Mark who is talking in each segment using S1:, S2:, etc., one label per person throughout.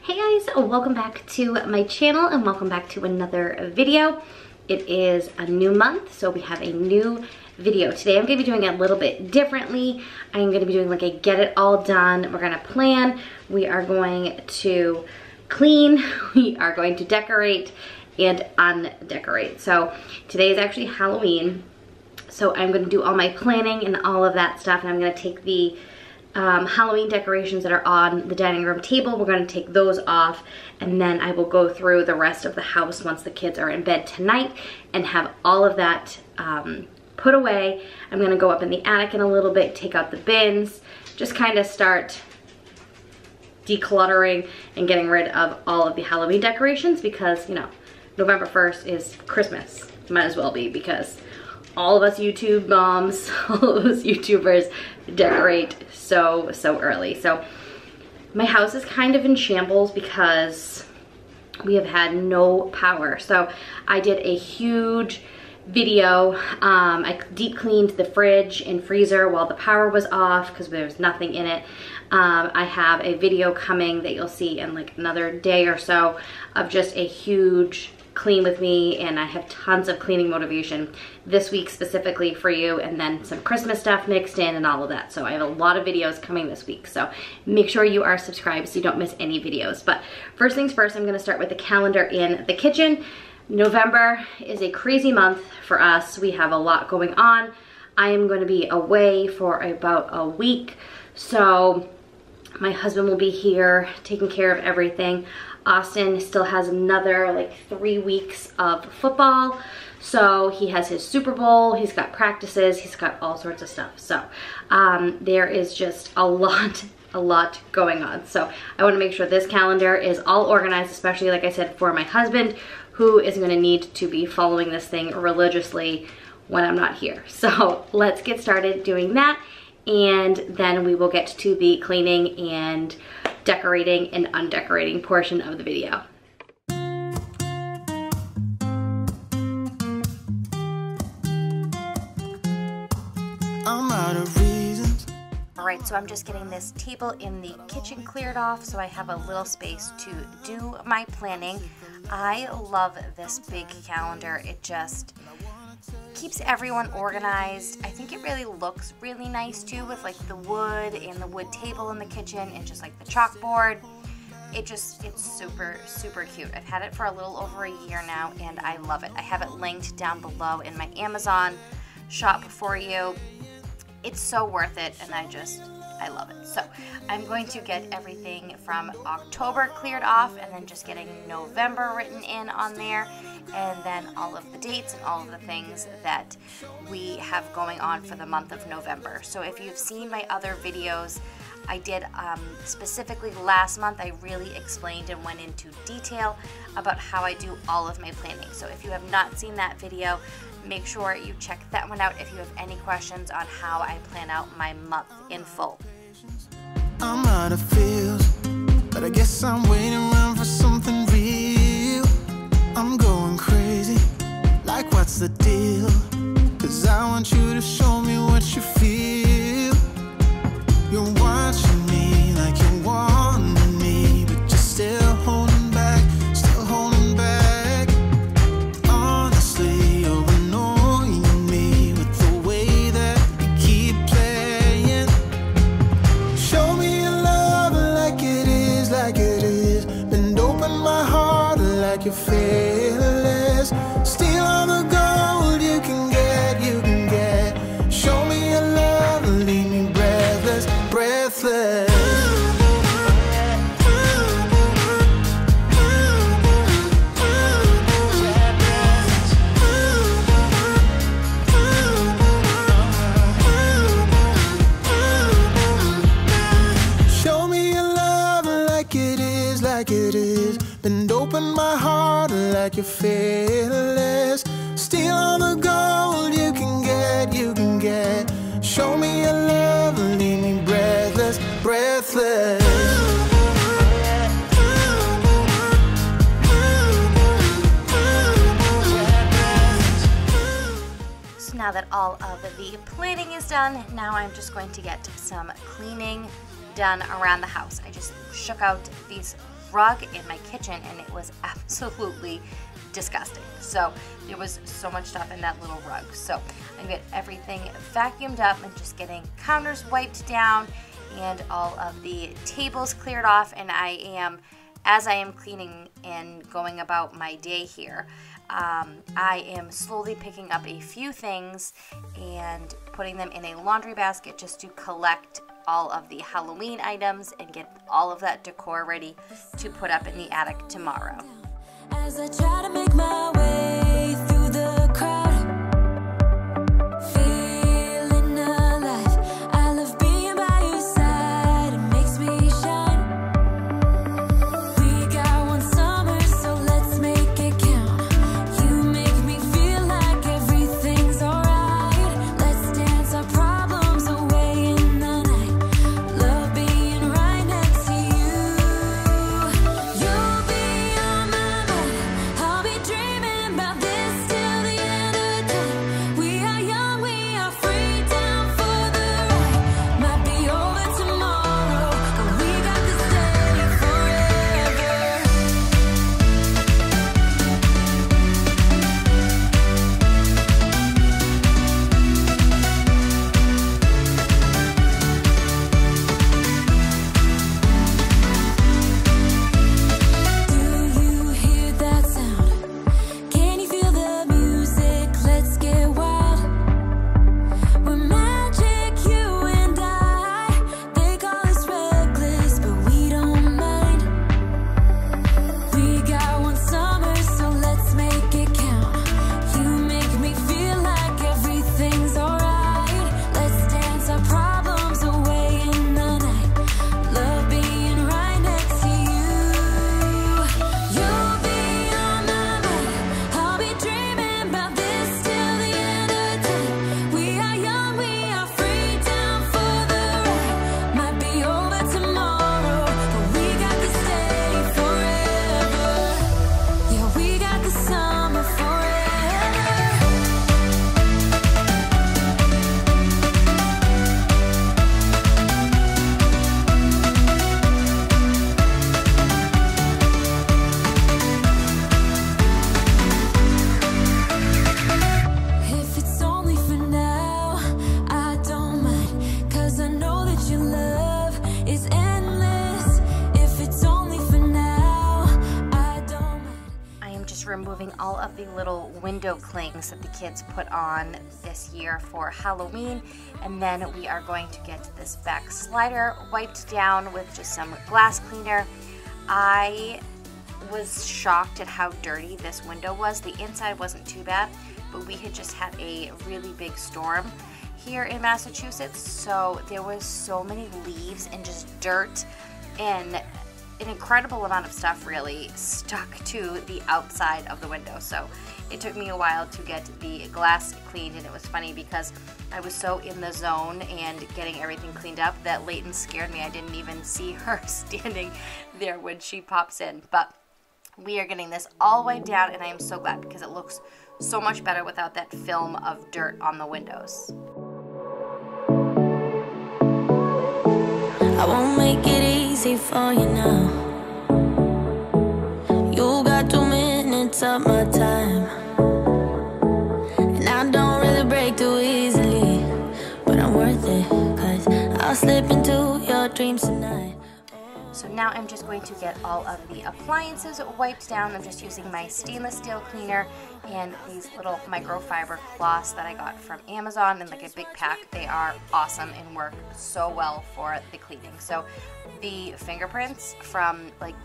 S1: Hey guys, welcome back to my channel and welcome back to another video. It is a new month, so we have a new video. Today I'm going to be doing it a little bit differently. I'm going to be doing like a get it all done. We're going to plan, we are going to clean, we are going to decorate and undecorate. So today is actually Halloween, so I'm going to do all my planning and all of that stuff, and I'm going to take the Halloween decorations that are on the dining room table. We're going to take those off, and then I will go through the rest of the house once the kids are in bed tonight and have all of that put away. I'm going to go up in the attic in a little bit, take out the bins, just kind of start decluttering and getting rid of all of the Halloween decorations because, you know, November 1st is Christmas. Might as well be, because all of us YouTube moms, all of us YouTubers decorate so early. So my house is kind of in shambles because we have had no power. So I did a huge video. I deep cleaned the fridge and freezer while the power was off because there was nothing in it. I have a video coming that you'll see in like another day or so of just a huge clean with me, and I have tons of cleaning motivation this week specifically for you, and then some Christmas stuff mixed in and all of that. So I have a lot of videos coming this week, so make sure you are subscribed so you don't miss any videos. But first things first, I'm going to start with the calendar in the kitchen. November is a crazy month for us. We have a lot going on. I am going to be away for about a week, so my husband will be here taking care of everything. Austin still has another like 3 weeks of football, so he has his Super Bowl, he's got practices, he's got all sorts of stuff. So there is just a lot going on. So I want to make sure this calendar is all organized, especially like I said for my husband, who is going to need to be following this thing religiously when I'm not here. So let's get started doing that, and then we will get to the cleaning and decorating and undecorating portion of the video.
S2: I'm out of reasons.
S1: Alright, so I'm just getting this table in the kitchen cleared off so I have a little space to do my planning. I love this big calendar. It just keeps everyone organized. I think it really looks really nice too, with like the wood and the wood table in the kitchen and just like the chalkboard. It's super cute. I've had it for a little over a year now and I love it. I have it linked down below in my Amazon shop for you. It's so worth it, and I love it. So I'm going to get everything from October cleared off, and then just getting November written in on there, and then all of the dates and all of the things that we have going on for the month of November. So if you've seen my other videos, I did specifically last month, I really explained and went into detail about how I do all of my planning. So if you have not seen that video, make sure you check that one out if you have any questions on how I plan out my month in full.
S2: I'm out of feels, but I guess I'm waiting around for something real. I'm going crazy, like what's the deal? 'Cause I want you to show me what you feel. You're watching me like you want me, but you're still holding back, still holding back. Honestly, you're annoying me with the way that you keep playing. Show me your love like it is, like it is. Bend open my heart like you're fearless. Steal all the gold you can get, you can get. Show me your love, leave me breathless, breathless. Show me your love like it is, like it is. Bend open my heart like you're fearless. Steal all the gold you can get, you can get. Show me your love, leave me breathless, breathless.
S1: So now that all of the planning is done, now I'm just going to get some cleaning done around the house. I just shook out these rug in my kitchen, and it was absolutely disgusting. So there was so much stuff in that little rug. So I get everything vacuumed up and just getting counters wiped down and all of the tables cleared off. And as I am cleaning and going about my day here, I am slowly picking up a few things and putting them in a laundry basket just to collect all of the Halloween items and get all of that decor ready to put up in the attic tomorrow.
S3: As I try to make my way through the crowd, feeling alive, I love being by your side, it makes me shine. We got one summer, so let's make it count. You make me feel like everything's alright. Let's dance our problems away in the night. Love being right next to you. You'll be on my mind. I'll be dreaming about this till the end of time. We are young, we are free, down for the ride. Might be over tomorrow, but we got this day forever. Do you hear that sound? Can you feel the music? Let's get wild. We're magic, you and I. They call us reckless, but we don't mind. We got one summer, so let's make it count. You make me feel like everything's alright. Let's dance our problems away in the night. Love being right next to you. You'll be on my mind. I'll be dreaming about this till the end of time. We are young, we are free, down for the ride. Might be over tomorrow, but we got this day forever. Yeah, we got the summer forever. If it's only for now, I don't mind, 'cause I know that your love is endless. If it's only for now, I don't mind.
S1: I am just removing all of the little window clings that the kids put on this year for Halloween, and then we are going to get this back slider wiped down with just some glass cleaner. I was shocked at how dirty this window was. The inside wasn't too bad, but we had just had a really big storm here in Massachusetts, so there was so many leaves and just dirt and an incredible amount of stuff really stuck to the outside of the window. So it took me a while to get the glass cleaned, and it was funny because I was so in the zone and getting everything cleaned up that Layton scared me. I didn't even see her standing there when she pops in. But we are getting this all wiped down, and I am so glad because it looks so much better without that film of dirt on the windows.
S3: I won't make it easy for you now. You got 2 minutes of my time, and I don't really break too easily, but I'm worth it, 'cause I'll slip into your dreams tonight.
S1: So now I'm just going to get all of the appliances wiped down. I'm just using my stainless steel cleaner and these little microfiber cloths that I got from Amazon in like a big pack. They are awesome and work so well for the cleaning. So the fingerprints from like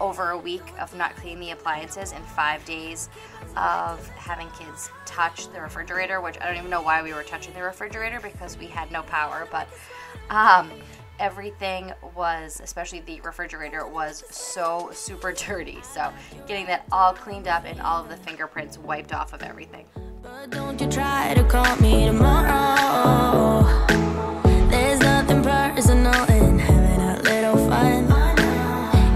S1: over a week of not cleaning the appliances and 5 days of having kids touch the refrigerator, which I don't even know why we were touching the refrigerator because we had no power, but everything was, especially the refrigerator, was so super dirty. So getting that all cleaned up and all of the fingerprints wiped off of everything.
S3: But don't you try to call me tomorrow. There's nothing personal in having a little fun.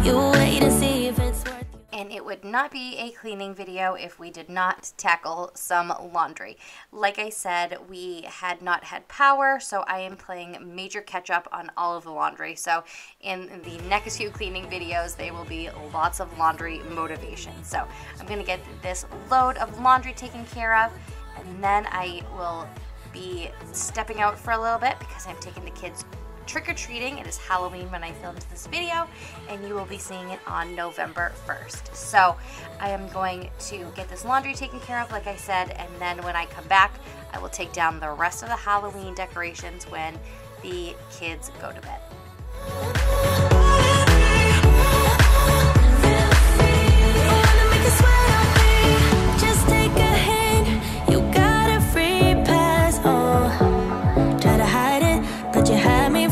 S3: You wait and see if it's worth it.
S1: And it would not not be a cleaning video if we did not tackle some laundry. Like I said, we had not had power, so I am playing major catch up on all of the laundry. So in the next few cleaning videos, there will be lots of laundry motivation. So I'm going to get this load of laundry taken care of, and then I will be stepping out for a little bit because I'm taking the kids trick-or-treating. It is Halloween when I filmed this video, and you will be seeing it on November 1st. So I am going to get this laundry taken care of, like I said, and then when I come back, I will take down the rest of the Halloween decorations when the kids go to bed.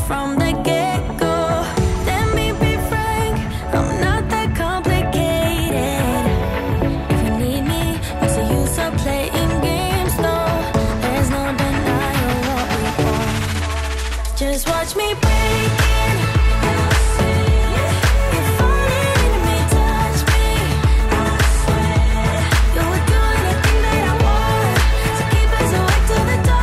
S3: From the get-go, let me be frank, I'm not that complicated. If you need me, what's the use of playing games though? There's no denying what we want. Just watch me break it. You're falling into me, touch me. You would do anything that I want, so keep us awake till the dawn.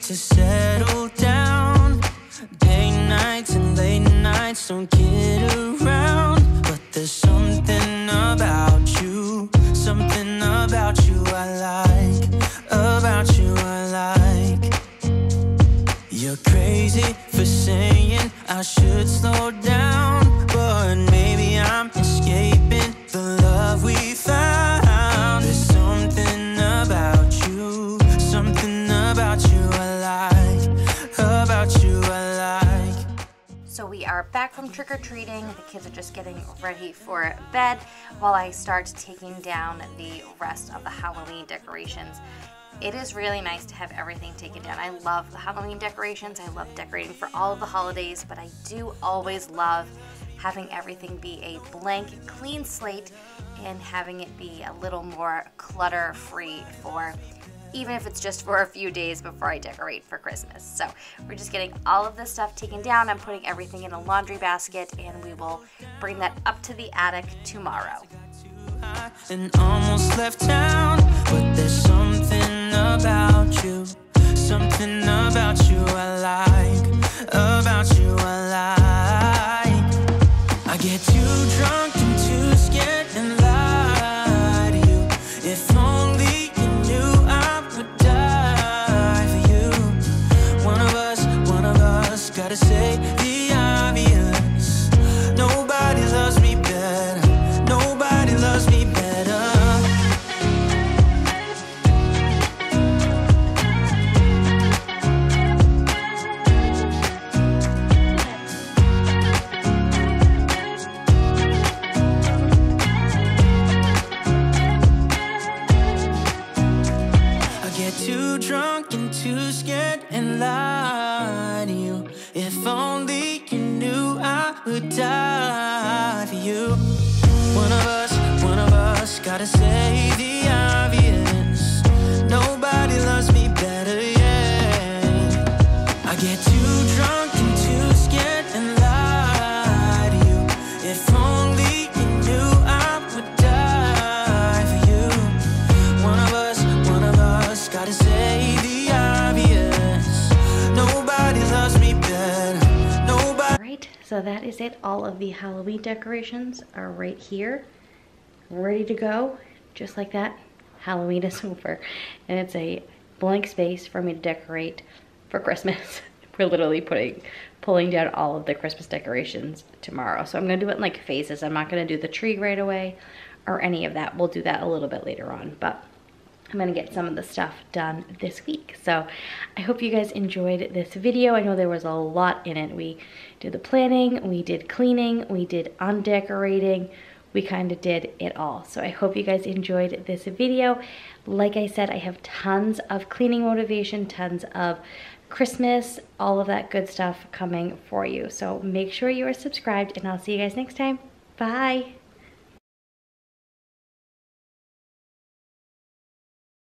S3: To settle down, day nights and late nights don't get around. But there's something about you I like, about you I like. You're crazy for saying I should slow down, but maybe I'm escaping the love we found. There's something about you I like.
S1: So we are back from trick-or-treating. The kids are just getting ready for bed while I start taking down the rest of the Halloween decorations. It is really nice to have everything taken down. I love the Halloween decorations. I love decorating for all of the holidays, but I do always love having everything be a blank, clean slate and having it be a little more clutter-free for even if it's just for a few days before I decorate for Christmas. So we're just getting all of this stuff taken down. I'm putting everything in a laundry basket, and we will bring that up to the attic tomorrow.
S3: And almost left town, but there's something about you I like, about you I like. I get too drunk and too scared and lie to you. If only you knew I would die for you. One of us gotta say the obvious. Nobody loves me better. Nobody loves me better. Too drunk and too scared and lie to you. If only you knew I would die for you. One of us gotta say the obvious. Nobody loves me better, yeah. I get too drunk and too scared and lie to you. If only you knew I would die for you. One of us gotta say the obvious. Nobody loves me better. Nobody.
S1: Alright, so that is it. All of the Halloween decorations are right here, ready to go. Just like that, Halloween is over. And it's a blank space for me to decorate for Christmas. We're literally pulling pulling down all of the Christmas decorations tomorrow. So I'm gonna do it in like phases. I'm not gonna do the tree right away or any of that. We'll do that a little bit later on, but I'm gonna get some of the stuff done this week. So I hope you guys enjoyed this video. I know there was a lot in it. We did the planning, we did cleaning, we did undecorating, we kind of did it all. So I hope you guys enjoyed this video. Like I said, I have tons of cleaning motivation, tons of Christmas, all of that good stuff coming for you. So make sure you are subscribed, and I'll see you guys next time. Bye.